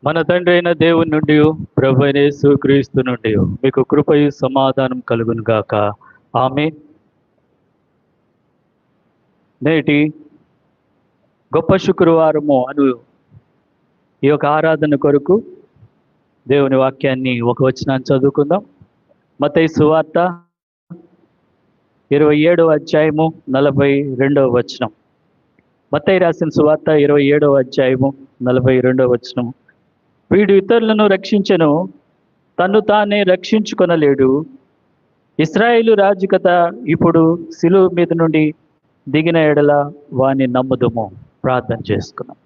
మన తండ్రి అయిన దేవుని నుండి ప్రభు అయిన యేసుక్రీస్తు నుండి మీకు కృపయు సమాధానం కలుగును గాక. ఆమేన్. నేటి గొప్ప శుక్రవారము అను ఈ యొక్క ఆరాధన కొరకు దేవుని వాక్యాన్ని ఒక వచనాన్ని చదువుకుందాం. మత్తయి సువార్త 27వ అధ్యాయము 42వ వచనం. మత్తయి రాసిన సువార్త 27వ అధ్యాయము 42వ వచనం. వీడు ఇతరులను రక్షించెను, తన్ను తానే రక్షించుకొనలేడు. ఇశ్రాయేలు రాజు కథ ఇప్పుడు సిలువ మీద నుండి దిగిన ఎడల వాని నమ్ముదుము. ప్రార్థన చేసుకున్నాం.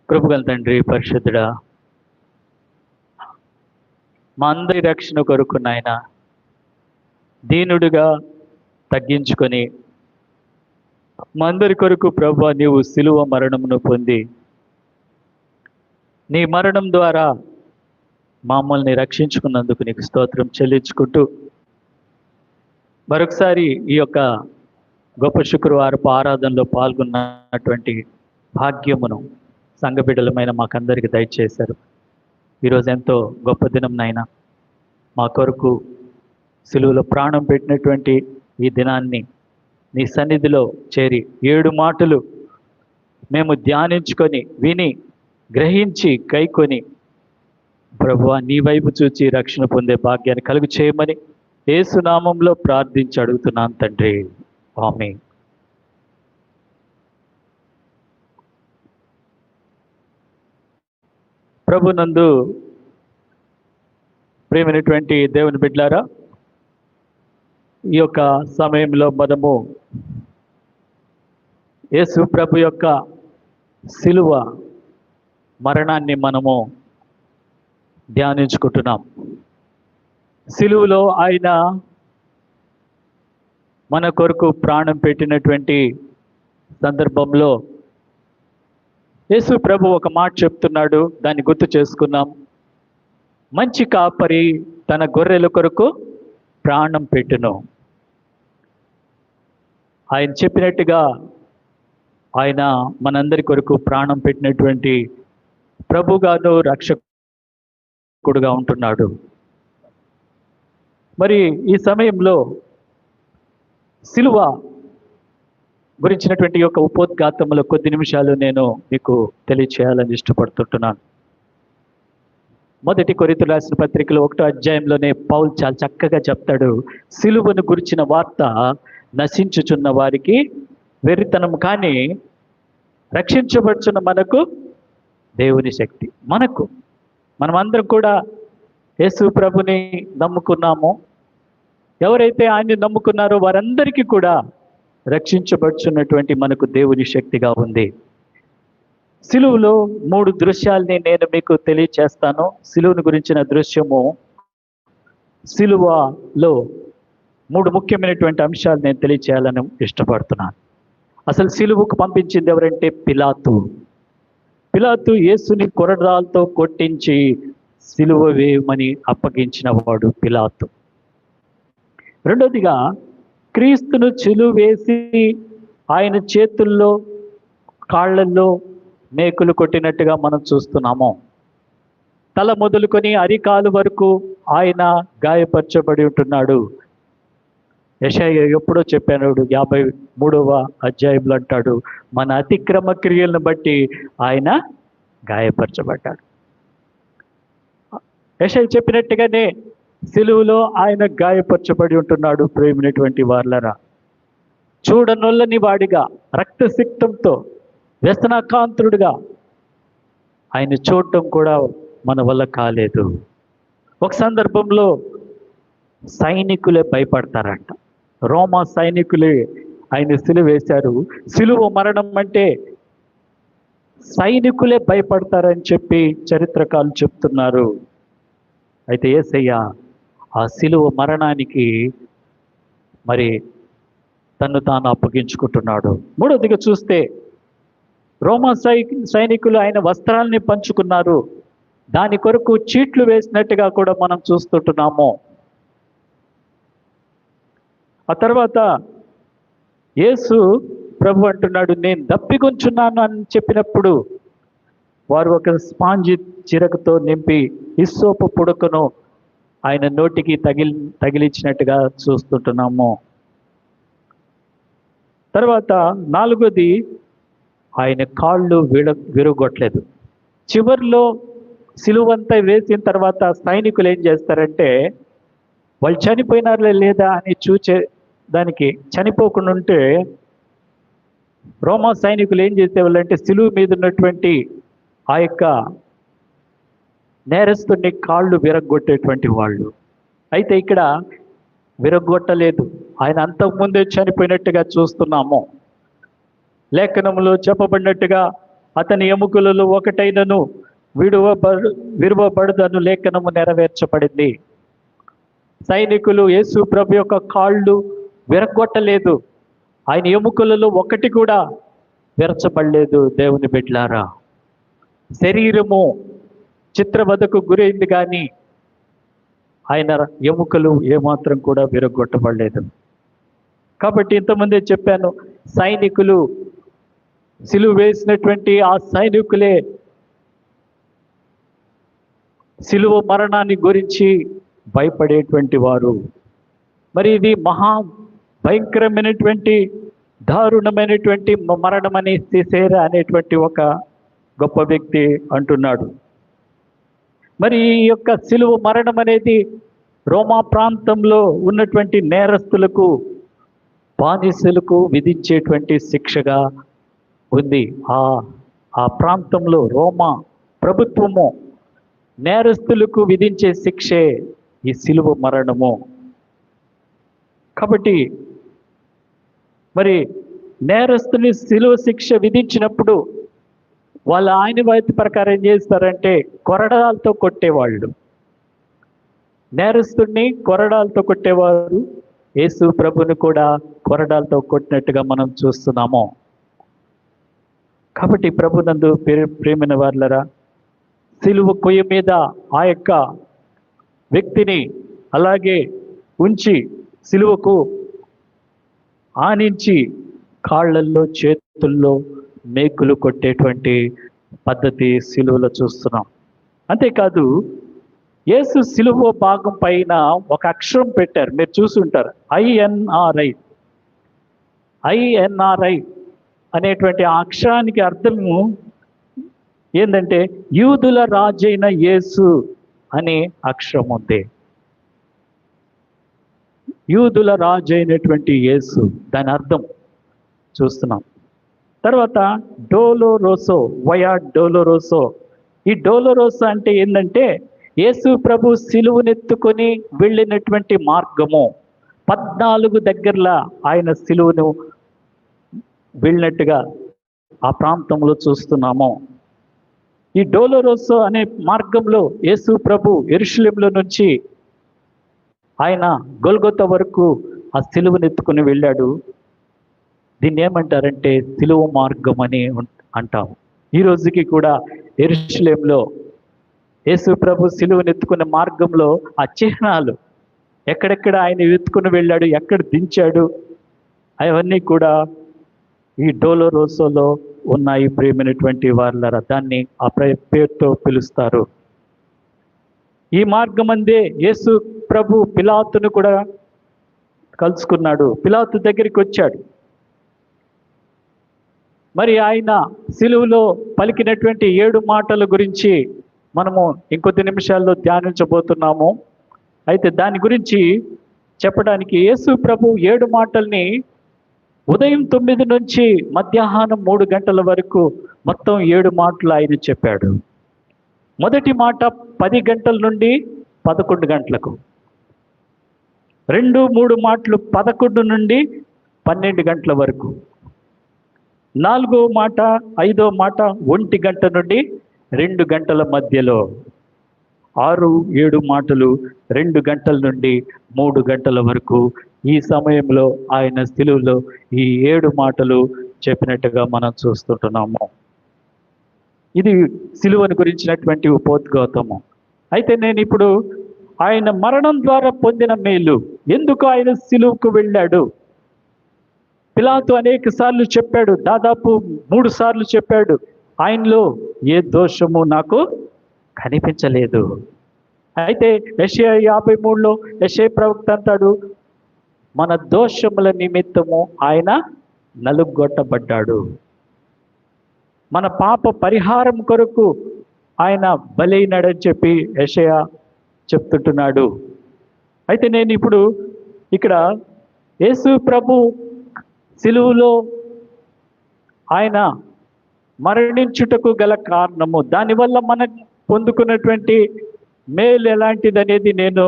కృపగల తండ్రి, పరిశుద్ధుడా, మా అందరి రక్షణ కొరకు నాయన దీనుడిగా తగ్గించుకొని మా అందరి కొరకు ప్రభువా నీవు సిలువ మరణమును పొంది నీ మరణం ద్వారా మమ్మల్ని రక్షించుకున్నందుకు నీకు స్తోత్రం చెల్లించుకుంటూ మరొకసారి ఈ యొక్క గొప్ప శుక్రవారపు ఆరాధనలో పాల్గొన్నటువంటి భాగ్యమును సంఘబిడ్డలమైన మాకందరికి దయచేశారు. ఈరోజు ఎంతో గొప్ప దినం నాయన. మా కొరకు సిలువలో ప్రాణం పెట్టినటువంటి ఈ దినాన్ని నీ సన్నిధిలో చేరి 7 మాటలు మేము ధ్యానించుకొని విని గ్రహించి కైకొని ప్రభువా నీ వైపు చూచి రక్షణ పొందే భాగ్యాన్ని కలుగు చేయమని యేసు నామంలో ప్రార్థించి అడుగుతున్నాను తండ్రి. ఆమేన్. ప్రభునందు ప్రియమైనటువంటి దేవుని బిడ్డలారా, ఈ యొక్క సమయంలో మనము యేసు ప్రభు యొక్క సిలువ మరణాన్ని మనము ధ్యానించుకుంటున్నాం. సిలువలో ఆయన మన కొరకు ప్రాణం పెట్టినటువంటి సందర్భంలో యేసు ప్రభు ఒక మాట చెప్తున్నాడు, దాన్ని గుర్తు చేసుకున్నాం. మంచి కాపరి తన గొర్రెల కొరకు ప్రాణం పెట్టును. ఆయన చెప్పినట్టుగా ఆయన మనందరి కొరకు ప్రాణం పెట్టినటువంటి ప్రభుగాను రక్షకుడుగా ఉంటున్నాడు. మరి ఈ సమయంలో సిలువ గురించినటువంటి యొక్క ఉపోద్ఘాతంలో కొద్ది నిమిషాలు నేను మీకు తెలియచేయాలని ఇష్టపడుతుంటున్నాను. మొదటి కొరింథీయులకు రాసిన పత్రికలో 1వ అధ్యాయంలోనే పౌలు చాలా చక్కగా చెప్తాడు, సిలువను గురించిన వార్త నశించుచున్న వారికి వెర్రితనం, కానీ రక్షించబడుచున్న మనకు దేవుని శక్తి. మనమందరం కూడా యేసు ప్రభుని నమ్ముకున్నాము. ఎవరైతే ఆయన్ని నమ్ముకున్నారో వారందరికీ కూడా రక్షించబడుచున్నటువంటి మనకు దేవుని శక్తిగా ఉంది. సిలువలో 3 దృశ్యాల్ని నేను మీకు తెలియచేస్తాను. సిలువను గురించిన దృశ్యము, సిలువలో 3 ముఖ్యమైనటువంటి అంశాలు నేను తెలియచేయాలని ఇష్టపడుతున్నాను. అసలు సిలువకు పంపించింది ఎవరంటే పిలాతు యేసుని కొరడాలతో కొట్టించి సిలువ వేయమని అప్పగించిన వాడు పిలాతు. రెండోదిగా క్రీస్తును సిలువ వేసి ఆయన చేతుల్లో కాళ్ళల్లో మేకులు కొట్టినట్టుగా మనం చూస్తున్నాము. తల మొదలుకొని అరికాలు వరకు ఆయన గాయపరచబడి ఉంటున్నాడు. యెషయా ఎప్పుడో చెప్పాడు, 53వ అధ్యాయంలో అంటాడు, మన అతిక్రమ క్రియలను బట్టి ఆయన గాయపరచబడ్డాడు. యెషయా చెప్పినట్టుగానే సిలువలో ఆయన గాయపరచబడి ఉంటున్నాడు. ప్రేమైనటువంటి వార్లరా, చూడనొల్లని వాడిగా, రక్తసిక్తంతో, వ్యసనకాంతుడుగా ఆయన చూడటం కూడా మన వల్ల కాలేదు. ఒక సందర్భంలో సైనికులే భయపడతారంట. రోమా సైనికులే ఆయన సిలువ వేశారు. సిలువ మరణం అంటే సైనికులే భయపడతారని చెప్పి చరిత్రకారులు చెప్తున్నారు. అయితే యేసయ్య ఆ సిలువ మరణానికి మరి తను తాను అప్పగించుకుంటున్నాడు. మూడోదిగా చూస్తే రోమా సైనికులు ఆయన వస్త్రాలని పంచుకున్నారు. దాని కొరకు చీట్లు వేసినట్టుగా కూడా మనం చూస్తుంటున్నాము. ఆ తర్వాత యేసు ప్రభు అంటున్నాడు, నేను దప్పికొంచున్నాను అని చెప్పినప్పుడు వారు ఒక స్పాంజి చిరకతో నింపి హిస్సోపు పుడకను ఆయన నోటికి తగిలించినట్టుగా చూస్తుంటున్నాము. తర్వాత 4వది, ఆయన కాళ్ళు విరగొట్టలేదు. చివరిలో సిలువంతా వేసిన తర్వాత సైనికులు ఏం చేస్తారంటే, వాళ్ళు చనిపోయినారా లేదా అని చూచే దానికి, చనిపోకుండా ఉంటే రోమా సైనికులు ఏం చేసేవాళ్ళు అంటే, సిలువ మీద ఉన్నటువంటి ఆ యొక్క నేరస్తుని కాళ్ళు విరగొట్టేటువంటి వాళ్ళు. అయితే ఇక్కడ విరగొట్టలేదు, ఆయన అంతకుముందే చనిపోయినట్టుగా చూస్తున్నాము. లేఖనంలో చెప్పబడినట్టుగా అతని ఎముకలలో ఒకటైనను విరువబడదను లేఖనము నెరవేర్చబడింది. సైనికులు యేసు ప్రభు యొక్క కాళ్ళు విరగొట్టలేదు, ఆయన ఎముకలలో ఒకటి కూడా విరచబడలేదు. దేవుని బిడ్డలారా, శరీరము చిత్రవధకు గురైంది కానీ ఆయన ఎముకలు ఏమాత్రం కూడా విరగొట్టబడలేదు. కాబట్టి ఇంతకుముందే చెప్పాను, సైనికులు సిలువ వేసినటువంటి ఆ సైనికులే సిలువ మరణాన్ని గురించి భయపడేటువంటి వారు. మరి ఇది మహా భయంకరమైనటువంటి దారుణమైనటువంటి మరణమని సిసేరా అనేటువంటి ఒక గొప్ప వ్యక్తి అంటున్నాడు. మరి ఈ యొక్క సిలువ మరణం అనేది రోమా ప్రాంతంలో ఉన్నటువంటి నేరస్తులకు, బానిసలకు విధించేటువంటి శిక్షగా ఉంది. ఆ ప్రాంతంలో రోమా ప్రభుత్వము నేరస్తులకు విధించే శిక్షే ఈ సిలువ మరణము. కాబట్టి మరి నేరస్తుని సిలువ శిక్ష విధించినప్పుడు వాళ్ళ ఆనవాయితీ ప్రకారం ఏం చేస్తారంటే, కొరడాలతో కొట్టేవాళ్ళు. నేరస్తుడిని కొరడాలతో కొట్టేవారు. యేసు ప్రభుని కూడా కొరడాలతో కొట్టినట్టుగా మనం చూస్తున్నాము. కాబట్టి ప్రభునందు ప్రేమైన వారులరా, సిలువ కొయ్య మీద ఆ యొక్క వ్యక్తిని అలాగే ఉంచి సిలువకు ఆనించి కాళ్ళల్లో చేతుల్లో మేకులు కొట్టేటువంటి పద్ధతి సిలువలో చూస్తున్నాం. అంతేకాదు, యేసు సిలువ భాగం పైన ఒక అక్షరం పెట్టారు, మీరు చూసుంటారు, ఐఎన్ఆర్ఐ అనేటువంటి ఆ అక్షరానికి అర్థము ఏంటంటే, యూదుల రాజైన యేసు అనే అక్షరం ఉంది. యూదుల రాజైనటువంటి యేసు, దాని అర్థం చూస్తున్నాం. తర్వాత డోలోరోసో, వయా డోలోరోసో. ఈ డోలోరోసో అంటే ఏంటంటే, యేసు ప్రభు సిలువనెత్తుకొని వెళ్ళినటువంటి మార్గము. 14 దగ్గరలా ఆయన సిలువను వెళ్ళినట్టుగా ఆ ప్రాంతంలో చూస్తున్నాము. ఈ డోలోరోసో అనే మార్గంలో యేసు ప్రభు యెరూషలేములో నుంచి ఆయన గొల్గొతా వరకు ఆ సిలువనెత్తుకొని వెళ్ళాడు. దీన్ని ఏమంటారంటే సిలువ మార్గం అని అంటాం. ఈ రోజుకి కూడా యెరూషలేములో యేసు ప్రభు సిలువనెత్తుకునే మార్గంలో ఆ చిహ్నాలు, ఎక్కడెక్కడ ఆయన ఎత్తుకుని వెళ్ళాడు, ఎక్కడ దించాడు, అవన్నీ కూడా ఈ డోలోరోసోలో ఉన్నాయి. ప్రియమైనటువంటి వారులారా, దాన్ని ఆ పేరుతో పిలుస్తారు. ఈ మార్గం అందే యేసు ప్రభు పిలాతును కూడా కలుసుకున్నాడు. పిలాతు దగ్గరికి వచ్చాడు. మరి ఆయన సిలువలో పలికినటువంటి 7 మాటల గురించి మనము ఇంకొద్ది నిమిషాల్లో ధ్యానించబోతున్నాము. అయితే దాని గురించి చెప్పడానికి యేసు ప్రభు 7 మాటల్ని ఉదయం 9 నుంచి మధ్యాహ్నం 3 గంటల వరకు మొత్తం 7 మాటలు ఆయన చెప్పాడు. మొదటి మాట 10 గంటల నుండి 11 గంటలకు, 2, 3 మాటలు 11 నుండి 12 గంటల వరకు, 4వ మాట 5వ మాట 1 గంట నుండి 2 గంటల మధ్యలో, 6, 7 మాటలు 2 గంటల నుండి 3 గంటల వరకు. ఈ సమయంలో ఆయన సిలువలో ఈ 7 మాటలు చెప్పినట్టుగా మనం చూస్తుంటున్నాము. ఇది సిలువను గురించినటువంటి ఉపోద్ఘాతము. అయితే నేను ఇప్పుడు ఆయన మరణం ద్వారా పొందిన మేలు, ఎందుకు ఆయన సిలువకు వెళ్ళాడు, పిలాతు అనేక సార్లు చెప్పాడు, దాదాపు 3 సార్లు చెప్పాడు, ఆయనలో ఏ దోషము నాకు కనిపించలేదు. అయితే యెషయా 53లో యెషయా ప్రవక్త అంటాడు, మన దోషముల నిమిత్తము ఆయన నలుగొట్టబడ్డాడు, మన పాప పరిహారం కొరకు ఆయన బలైనాడని చెప్పి యెషయా చెప్తుంటున్నాడు. అయితే నేను ఇప్పుడు ఇక్కడ యేసు ప్రభు సిలువలో ఆయన మరణించుటకు గల కారణము, దానివల్ల మనం పొందుకున్నటువంటి మేలు ఎలాంటిది అనేది నేను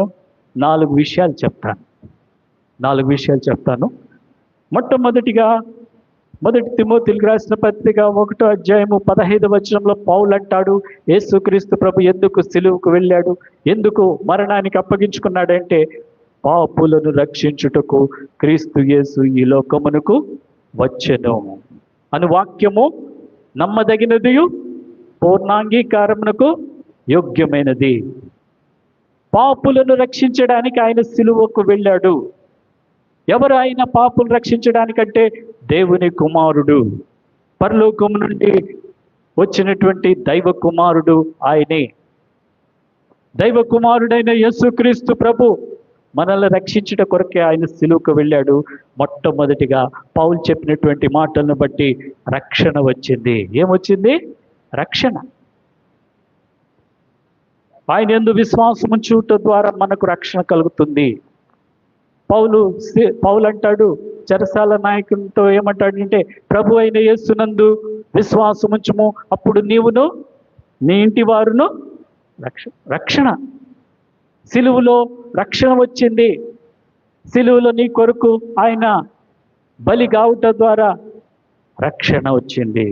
4 విషయాలు చెప్తాను. మొట్టమొదటిగా మొదటి తిమోతికి రాసిన పత్రిక 1వ అధ్యాయము 15వ వచనంలో పౌలు అంటాడు, యేసుక్రీస్తు ప్రభు ఎందుకు సిలువకు వెళ్ళాడు, ఎందుకు మరణానికి అప్పగించుకున్నాడంటే పాపులను రక్షించుటకు క్రీస్తు యేసు ఈ లోకమునకు వచ్చెను అను వాక్యము నమ్మదగినది, పూర్ణాంగీకారమునకు యోగ్యమైనది. పాపులను రక్షించడానికి ఆయన సిలువకు వెళ్ళాడు. ఎవరు ఆయన పాపులు రక్షించడానికంటే దేవుని కుమారుడు, పరలోకము నుండి వచ్చినటువంటి దైవ కుమారుడు ఆయనే. దైవ కుమారుడైన యేసుక్రీస్తు ప్రభు మనల్ని రక్షించుట కొరకే ఆయన సిలువకు వెళ్ళాడు. మొట్టమొదటిగా పౌలు చెప్పినటువంటి మాటలను బట్టి రక్షణ వచ్చింది. ఏమొచ్చింది? రక్షణ. ఆయన యందు విశ్వాసం ఉంచుట ద్వారా మనకు రక్షణ కలుగుతుంది. పౌలు అంటాడు, చెరసాల నాయకునితో ఏమంటాడంటే, ప్రభు అయిన యేసునందు విశ్వాసం ఉంచుము, అప్పుడు నీవును నీ ఇంటి వారును రక్షణ. సిలువలో రక్షణ వచ్చింది. సిలువలో నీ కొరకు ఆయన బలి కావుట ద్వారా రక్షణ వచ్చింది.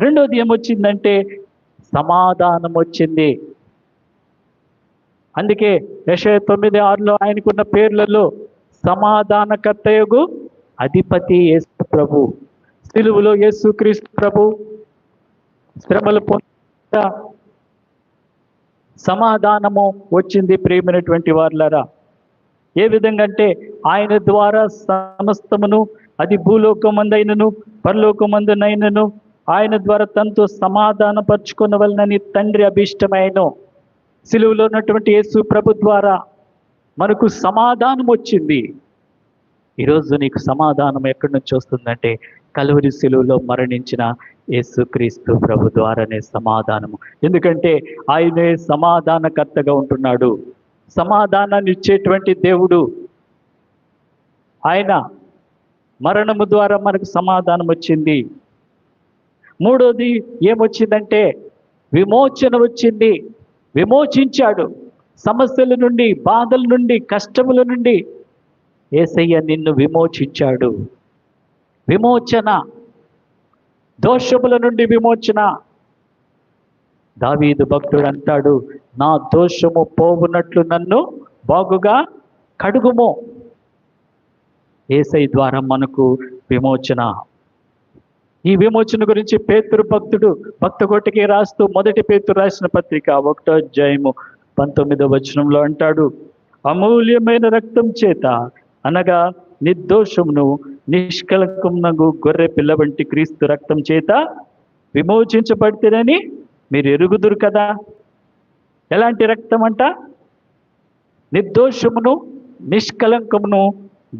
రెండోది ఏమొచ్చిందంటే సమాధానం వచ్చింది. అందుకే యెషయా 9:6లో ఆయనకున్న పేర్లలో సమాధానకర్తయగు అధిపతి యేసు ప్రభు. సిలువలో యేసుక్రీస్తు ప్రభు శ్రమలు పొంద సమాధానము వచ్చింది. ప్రియమైనటువంటి వారులారా, ఏ విధంగా అంటే ఆయన ద్వారా సమస్తమును, అది భూలోకమందైనను పరలోకమందునైనను ఆయన ద్వారా తనతో సమాధానపరుచుకున్న వలనని తండ్రి అభిష్టమైన సిలువలో ఉన్నటువంటి యేసు ప్రభు ద్వారా మనకు సమాధానం వచ్చింది. ఈరోజు నీకు సమాధానం ఎక్కడి నుంచి వస్తుందంటే కలువరి సిలువలో మరణించిన యేసుక్రీస్తు ప్రభు ద్వారానే సమాధానము. ఎందుకంటే ఆయనే సమాధానకర్తగా ఉంటున్నాడు, సమాధానాన్ని ఇచ్చేటువంటి దేవుడు ఆయన. మరణము ద్వారా మనకు సమాధానం వచ్చింది. మూడోది ఏమొచ్చిందంటే విమోచన వచ్చింది. విమోచించాడు సమస్యల నుండి, బాధల నుండి, కష్టముల నుండి యేసయ్య నిన్ను విమోచించాడు. విమోచన, దోషముల నుండి విమోచన. దావీదు భక్తుడు అంటాడు, నా దోషము పోవునట్లు నన్ను బాగుగా కడుగుము. యేసయ్య ద్వారా మనకు విమోచన. ఈ విమోచన గురించి పేతురు భక్తుడు భక్తకోటికి రాస్తూ మొదటి పేతురు రాసిన పత్రిక 1వ అధ్యాయము 19వ వచనంలో అంటాడు, అమూల్యమైన రక్తం చేత అనగా నిర్దోషమును నిష్కలంకమునగు గొర్రె పిల్ల వంటి క్రీస్తు రక్తం చేత విమోచించబడితేనని మీరు ఎరుగుదురు కదా. ఎలాంటి రక్తం అంట? నిర్దోషమును నిష్కలంకమును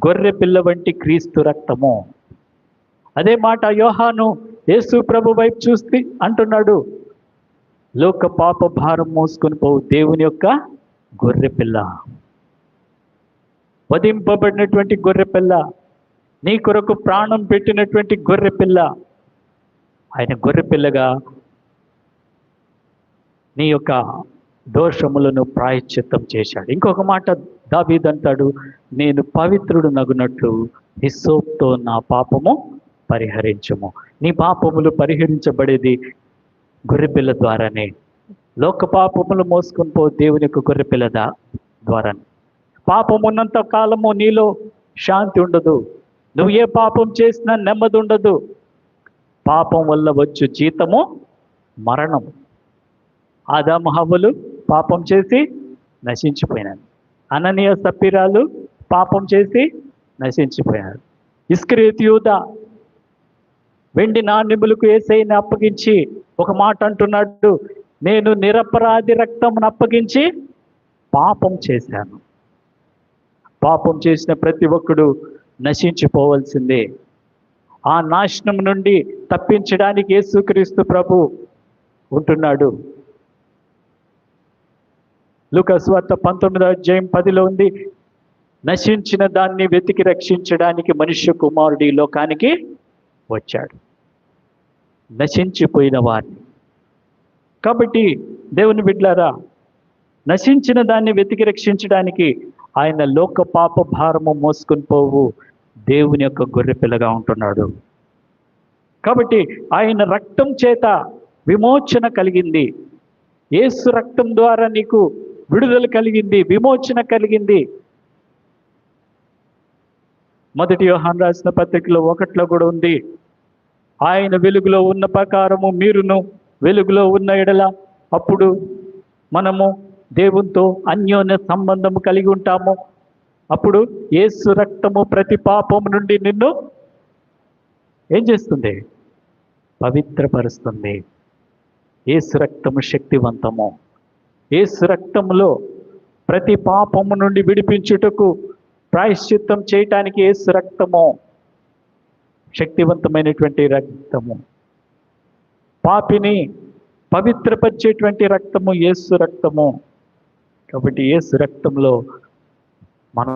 గొర్రె పిల్ల వంటి క్రీస్తు రక్తము. అదే మాట యోహాను యేసు ప్రభు వైపు చూస్తే అంటున్నాడు, లోక పాప భారం మోసుకొని పోవు దేవుని యొక్క గొర్రె పిల్ల, వధింపబడినటువంటి గొర్రె పిల్ల, నీ కొరకు ప్రాణం పెట్టినటువంటి గొర్రె పిల్ల. ఆయన గొర్రె పిల్లగా నీ యొక్క దోషములను ప్రాయశ్చిత్తం చేశాడు. ఇంకొక మాట దావీదు అంటాడు, నేను పవిత్రుడు నగునట్లు హిస్సోపుతో నా పాపము పరిహరించము. నీ పాపములు పరిహరించబడేది గొర్రెపిల్ల ద్వారానే. లోక పాపములు మోసుకొని పో దేవుని యొక్క గొర్రెపిల్ల ద్వారానే. పాపం ఉన్నంత కాలము నీలో శాంతి ఉండదు. నువ్వు ఏ పాపం చేసినా నెమ్మది ఉండదు. పాపం వల్ల వచ్చు జీతము మరణం. ఆదాము హవ్వలు పాపం చేసి నశించిపోయినారు. అననీయ సప్పీరాలు పాపం చేసి నశించిపోయారు. ఇస్కరియోతు యూదా వెండి నాణ్యములకు యేసయ్యని అప్పగించి ఒక మాట అంటున్నాడు, నేను నిరపరాధి రక్తమును అప్పగించి పాపం చేశాను. పాపం చేసిన ప్రతి ఒక్కడు నశించిపోవలసిందే. ఆ నాశనం నుండి తప్పించడానికి యేసుక్రీస్తు ప్రభు ఉంటున్నాడు. లూకా సువార్త 19:10 ఉంది, నశించిన దాన్ని వెతికి రక్షించడానికి మనుష్య కుమారుడు ఈ లోకానికి వచ్చాడు, నశించిపోయిన వారిని. కాబట్టి దేవుని బిడ్డలారా, నశించిన దాన్ని వెతికి రక్షించడానికి ఆయన లోక పాప భారము మోసుకొని పోవు దేవుని యొక్క గొర్రె పిల్లగా ఉంటున్నాడు. కాబట్టి ఆయన రక్తం చేత విమోచన కలిగింది. యేసు రక్తం ద్వారా నీకు విడుదల కలిగింది, విమోచన కలిగింది. మొదటి యోహాను రాసిన పత్రికలో 1 కూడా ఉంది, ఆయన వెలుగులో ఉన్న ప్రకారము మీరును వెలుగులో ఉన్న ఎడల అప్పుడు మనము దేవునితో అన్యోన్య సంబంధము కలిగి ఉంటాము. అప్పుడు యేసు రక్తము ప్రతి పాపము నుండి నిన్ను ఏం చేస్తుంది? పవిత్రపరుస్తుంది. యేసు రక్తము శక్తివంతము. యేసు రక్తములో ప్రతి పాపము నుండి విడిపించుటకు, ప్రాయశ్చిత్తం చేయటానికి యేసు రక్తము శక్తివంతమైనటువంటి రక్తము. పాపిని పవిత్రపరిచేటువంటి రక్తము యేసు రక్తము. కాబట్టి యేసు రక్తంలో మనం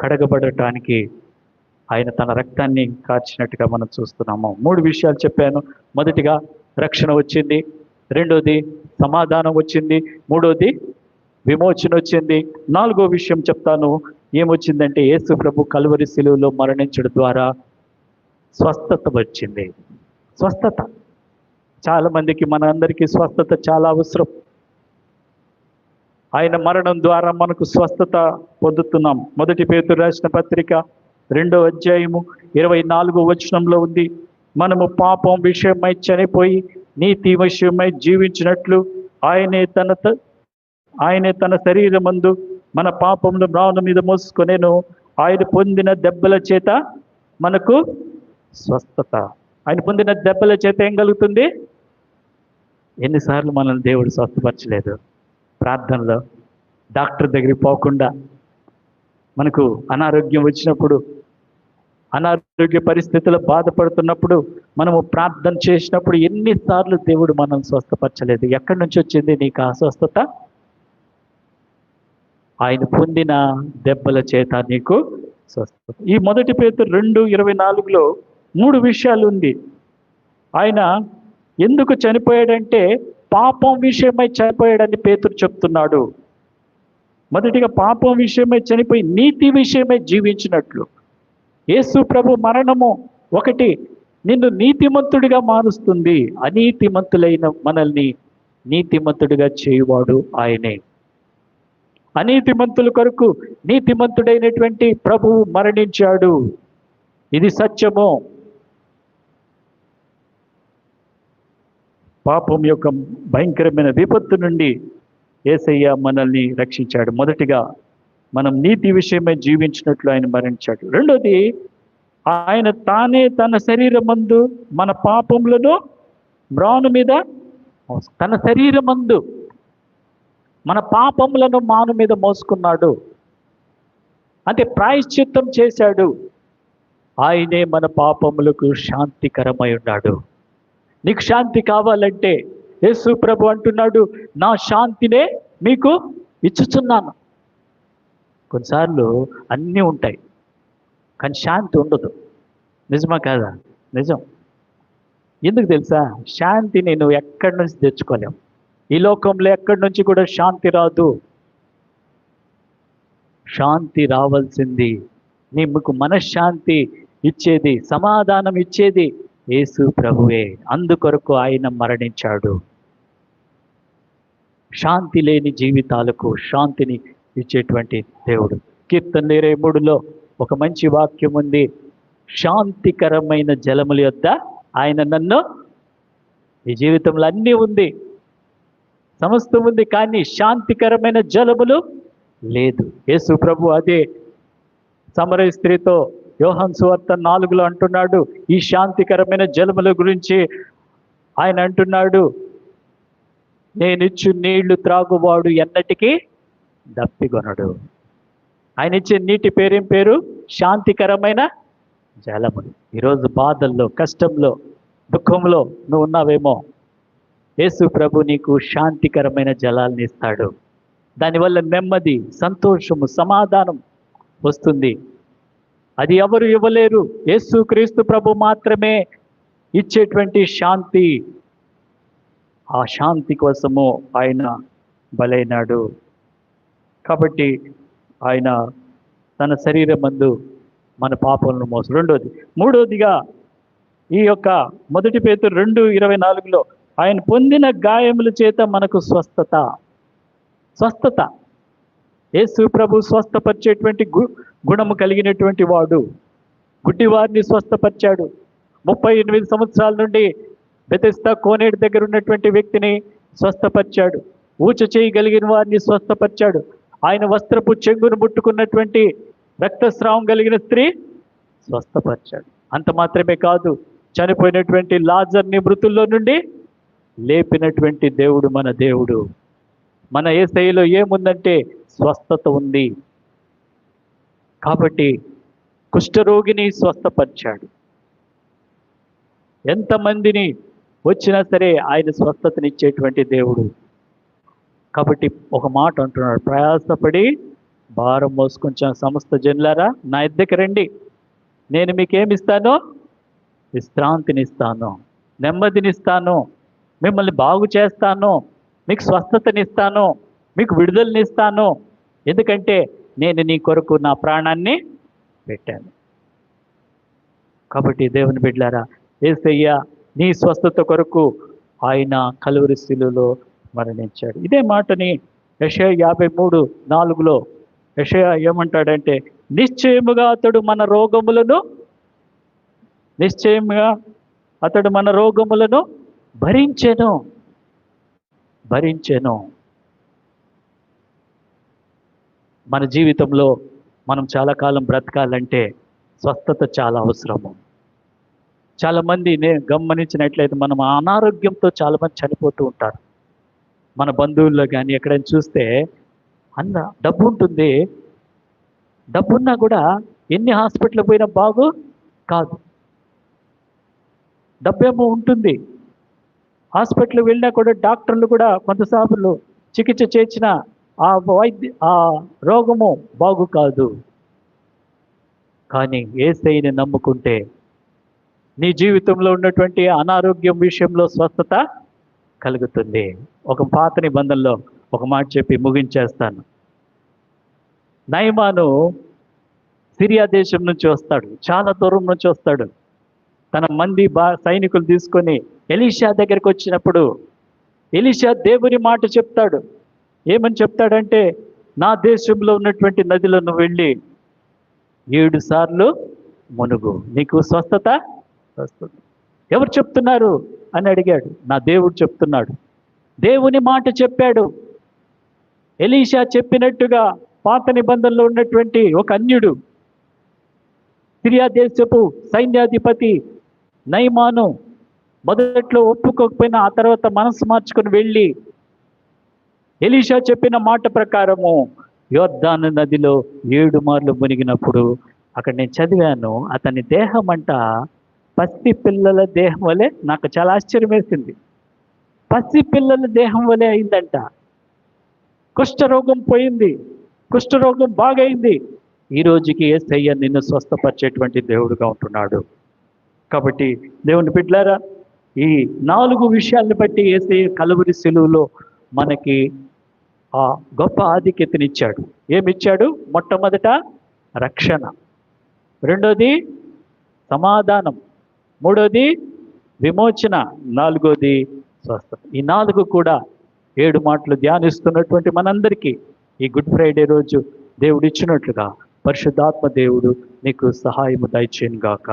కడగబడటానికి ఆయన తన రక్తాన్ని కార్చినట్టుగా మనం చూస్తున్నాము. 3 విషయాలు చెప్పాను. మొదటిగా రక్షణ వచ్చింది, రెండోది సమాధానం వచ్చింది, మూడోది విమోచన వచ్చింది. 4వ విషయం చెప్తాను. ఏమొచ్చిందంటే యేసు ప్రభు కల్వరి శిలువలో మరణించడం ద్వారా స్వస్థత వచ్చింది. స్వస్థత చాలా మందికి, మన అందరికీ స్వస్థత చాలా అవసరం. ఆయన మరణం ద్వారా మనకు స్వస్థత పొందుతున్నాం. మొదటి పేతురు రాసిన పత్రిక 2వ అధ్యాయము 24వ వచనంలో ఉంది, మనము పాపం విషయమై చనిపోయి నీతి విషయమై జీవించినట్లు ఆయనే తన శరీరమందు మన పాపములు మ్రాను మీద మోసుకొనెను. ఆయన పొందిన దెబ్బల చేత మనకు స్వస్థత. ఆయన పొందిన దెబ్బల చేత ఏం కలుగుతుంది? ఎన్నిసార్లు మనల్ని దేవుడు స్వస్థపరచలేదు? ప్రార్థనలో డాక్టర్ దగ్గరికి పోకుండా, మనకు అనారోగ్యం వచ్చినప్పుడు, అనారోగ్య పరిస్థితుల్లో బాధపడుతున్నప్పుడు మనము ప్రార్థన చేసినప్పుడు ఎన్నిసార్లు దేవుడు మనల్ని స్వస్థపరచలేదు? ఎక్కడి నుంచి వచ్చింది నీకు ఆ స్వస్థత? ఆయన పొందిన దెబ్బల చేత నీకు స్వస్థత. ఈ మొదటి పేతురు 2:24లో 3 విషయాలు ఉంది. ఆయన ఎందుకు చనిపోయాడంటే పాపం విషయమై చనిపోయాడని పేతురు చెప్తున్నాడు. మొదటిగా పాపం విషయమై చనిపోయి నీతి విషయమై జీవించినట్లు. యేసు ప్రభు మరణము ఒకటి నిన్ను నీతిమంతుడిగా మారుస్తుంది. అనీతిమంతులైన మనల్ని నీతిమంతుడిగా చేయువాడు ఆయనే. అనీతిమంతుల కొరకు నీతిమంతుడైనటువంటి ప్రభువు మరణించాడు. ఇది సత్యము. పాపం యొక్క భయంకరమైన విపత్తు నుండి యేసయ్య మనల్ని రక్షించాడు. మొదటిగా మనం నీతి విషయమై జీవించినట్లు ఆయన మరణించాడు. రెండోది, ఆయన తానే తన శరీరమందు మన పాపములను మ్రాను మీద, తన శరీరమందు మన పాపములను మాను మీద మోసుకున్నాడు. అంటే ప్రాయశ్చిత్తం చేశాడు. ఆయనే మన పాపములకు శాంతికరమై ఉన్నాడు. నీకు శాంతి కావాలంటే యేసు ప్రభు అంటున్నాడు, నా శాంతినే మీకు ఇచ్చుచున్నాను. కొన్నిసార్లు అన్నీ ఉంటాయి కానీ శాంతి ఉండదు. నిజమా కాదా? నిజం. ఎందుకు తెలుసా? శాంతిని నువ్వు ఎక్కడి నుంచి తెచ్చుకోలేవు. ఈ లోకంలో ఎక్కడి నుంచి కూడా శాంతి రాదు. శాంతి రావాల్సింది, నీకు మనశ్శాంతి ఇచ్చేది, సమాధానం ఇచ్చేది యేసు ప్రభువే. అందుకొరకు ఆయన మరణించాడు. శాంతి లేని జీవితాలకు శాంతిని ఇచ్చేటువంటి దేవుడు. కీర్తన 23లో ఒక మంచి వాక్యం ఉంది, శాంతికరమైన జలముల యొద్ద ఆయన నన్ను. ఈ జీవితంలో అన్నీ ఉంది, సమస్తం ఉంది, కానీ శాంతికరమైన జలములు లేదు. యేసు ప్రభు అదే సమరయ స్త్రీతో యోహాను సువార్త 4లో అంటున్నాడు, ఈ శాంతికరమైన జలముల గురించి ఆయన అంటున్నాడు, నేనిచ్చు నీళ్లు త్రాగువాడు ఎన్నటికీ దప్పికొనడు. ఆయన ఇచ్చే నీటి పేరేం పేరు? శాంతికరమైన జలములు. ఈరోజు బాధల్లో, కష్టంలో, దుఃఖంలో నువ్వు ఉన్నావేమో, యేసు ప్రభు నీకు శాంతికరమైన జలాల్ని ఇస్తాడు. దానివల్ల నెమ్మది, సంతోషము, సమాధానం వస్తుంది. అది ఎవరు ఇవ్వలేరు, యేసు క్రీస్తు ప్రభు మాత్రమే ఇచ్చేటువంటి శాంతి. ఆ శాంతి కోసము ఆయన బలైనాడు. కాబట్టి ఆయన తన శరీరమందు మన పాపలను మోసు. మూడోదిగా ఈ యొక్క 1 పేతురు 2:24లో ఆయన పొందిన గాయముల చేత మనకు స్వస్థత. యేసు ప్రభు స్వస్థపరిచేటువంటి గుణము కలిగినటువంటి వాడు. గుడ్డివారిని స్వస్థపరిచాడు. 38 సంవత్సరాల నుండి బెతెస్దా కోనేటి దగ్గర ఉన్నటువంటి వ్యక్తిని స్వస్థపరిచాడు. ఊచ చేయగలిగిన వారిని స్వస్థపరిచాడు. ఆయన వస్త్రపు చెంగును ముట్టుకున్నటువంటి రక్తస్రావం కలిగిన స్త్రీ స్వస్థపరిచాడు. అంత మాత్రమే కాదు, చనిపోయినటువంటి లాజర్ని మృతుల్లో నుండి లేపినటువంటి దేవుడు మన దేవుడు. మన యేసయ్యలో ఏముందంటే స్వస్థత ఉంది. కాబట్టి కుష్ఠరోగిని స్వస్థపరిచాడు. ఎంతమందిని వచ్చినా సరే ఆయన స్వస్థతనిచ్చేటువంటి దేవుడు. కాబట్టి ఒక మాట అంటున్నాడు, ప్రయాసపడి భారం మోసుకొంచెం సమస్త జనులారా నా యొద్దకు రండి, నేను మీకేమిస్తాను? విశ్రాంతినిస్తాను, నెమ్మదినిస్తాను, మిమ్మల్ని బాగు చేస్తాను, మీకు స్వస్థతనిస్తాను, మీకు విడుదలనిస్తాను. ఎందుకంటే నేను నీ కొరకు నా ప్రాణాన్ని పెట్టాను. కాబట్టి దేవుని బిడ్డలారా, యేసయ్య నీ స్వస్థత కొరకు ఆయన కలువరి శిలువలో మరణించాడు. ఇదే మాటని యెషయా 53:4లో యెషయా ఏమంటాడంటే, నిశ్చయముగా అతడు మన రోగములను భరించెను. మన జీవితంలో మనం చాలా కాలం బ్రతకాలంటే స్వస్థత చాలా అవసరము. చాలామంది నేను గమనించినట్లయితే మనం అనారోగ్యంతో చాలామంది చనిపోతూ ఉంటారు. మన బంధువుల్లో కానీ ఎక్కడైనా చూస్తే డబ్బు ఉంటుంది, డబ్బున్నా కూడా ఎన్ని హాస్పిటల్కి పోయినా బాగు కాదు. డబ్బేమో ఉంటుంది, హాస్పిటల్కి వెళ్ళినా కూడా డాక్టర్లు కూడా కొంతసార్లు చికిత్స చేసిన ఆ రోగము బాగు కాదు. కానీ యేసయ్యని నమ్ముకుంటే నీ జీవితంలో ఉన్నటువంటి అనారోగ్యం విషయంలో స్వస్థత కలుగుతుంది. ఒక పాత నిబంధనలో ఒక మాట చెప్పి ముగించేస్తాను. నయమాను సిరియా దేశం నుంచి వస్తాడు, చాలా దూరం నుంచి వస్తాడు. తన మంది సైనికులు తీసుకొని ఎలీషా దగ్గరికి వచ్చినప్పుడు ఎలీషా దేవుని మాట చెప్తాడు. ఏమని చెప్తాడంటే, నా దేశంలో ఉన్నటువంటి నదిలో వెళ్ళి 7 సార్లు మునుగు, నీకు స్వస్థత వస్తుంది. ఎవరు చెప్తున్నారు అని అడిగాడు. నా దేవుడు చెప్తున్నాడు. దేవుని మాట చెప్పాడు. ఎలీషా చెప్పినట్టుగా పాత నిబంధనలో ఉన్నటువంటి ఒక అన్యుడు, సిరియా దేశపు సైన్యాధిపతి నయమాను మొదట్లో ఒప్పుకోకపోయినా ఆ తర్వాత మనసు మార్చుకొని వెళ్ళి ఎలీషా చెప్పిన మాట ప్రకారము యోర్దాను నదిలో 7 మార్లు మునిగినప్పుడు అక్కడ నేను చదివాను, అతని దేహం అంట పసి పిల్లల దేహం వలె, నాకు చాలా ఆశ్చర్యం వేసింది, పసి పిల్లల దేహం వలె అయిందంట. కుష్ఠరోగం పోయింది, కుష్ఠరోగం బాగైంది. ఈ రోజుకి యేసయ్య నిన్ను స్వస్థపరిచేటువంటి దేవుడుగా ఉంటున్నాడు. కాబట్టి దేవుని బిడ్డలారా, ఈ 4 విషయాలను బట్టి యేసయ్య కలువరి శిలువలో మనకి ఆ గొప్ప ఆధిక్యతనిచ్చాడు. ఏమిచ్చాడు? మొట్టమొదట రక్షణ, రెండోది సమాధానం, మూడోది విమోచన, 4వది స్వస్థత. ఈ 4 కూడా 7 మాటలు ధ్యానిస్తున్నటువంటి మనందరికీ ఈ గుడ్ ఫ్రైడే రోజు దేవుడు ఇచ్చినట్లుగా పరిశుద్ధాత్మ దేవుడు నీకు సహాయము దయచేయను గాక.